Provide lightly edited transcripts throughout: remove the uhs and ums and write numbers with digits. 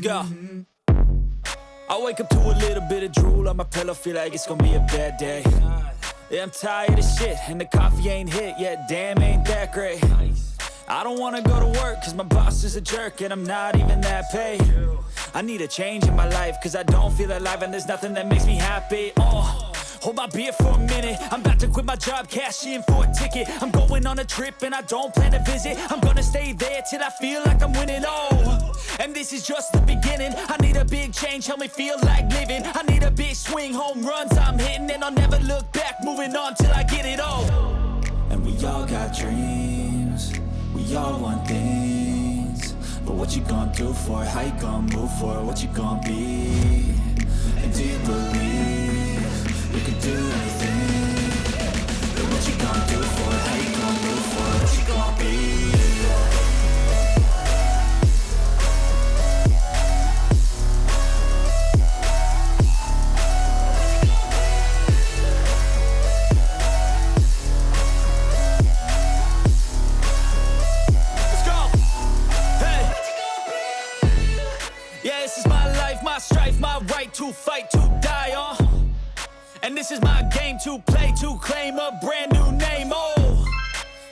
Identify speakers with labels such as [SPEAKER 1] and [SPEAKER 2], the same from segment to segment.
[SPEAKER 1] go. I wake up to a little bit of drool on my pillow, feel like it's gonna be a bad day. Yeah, I'm tired of shit, and the coffee ain't hit yet, damn, ain't that great. I don't wanna go to work, cause my boss is a jerk, and I'm not even that paid. I need a change in my life, cause I don't feel alive, and there's nothing that makes me happy. Hold my beer for a minute, I'm about to quit my job, cash in for a ticket. I'm going on a trip and I don't plan to visit. I'm gonna stay there till I feel like I'm winning, and this is just the beginning. I need a big change, help me feel like living. I need a big swing, home runs I'm hitting, and I'll never look back, moving on till I get it all. And we all got dreams, we all want things, but what you gonna do for it? How you gonna move for it? What you gonna be? And do you believe you can do anything? But what you gonna do for it? How you gonna move for it? What you gonna be? Let's go! Hey! Yeah, this is my life, my strife, my right to fight, to die, and this is my game to play, to claim a brand new name,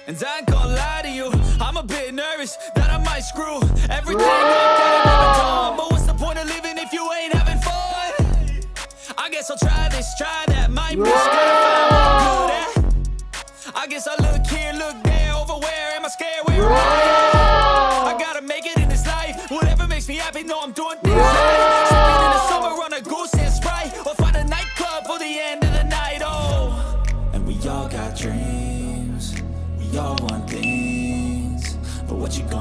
[SPEAKER 1] and I ain't gonna lie to you, I'm a bit nervous that I might screw everything up that I've ever done. But what's the point of living if you ain't having fun? I guess I'll try this, try that, might miss, gotta find what I'm good at. I guess I look here, look there, over where am I scared, where am I? I gotta make it in this life, whatever makes me happy, know I'm doing things right. Sipping in the summer on a goose and Sprite, or find a nightclub for the end of the night, and we all got dreams, we all want things, but what you gonna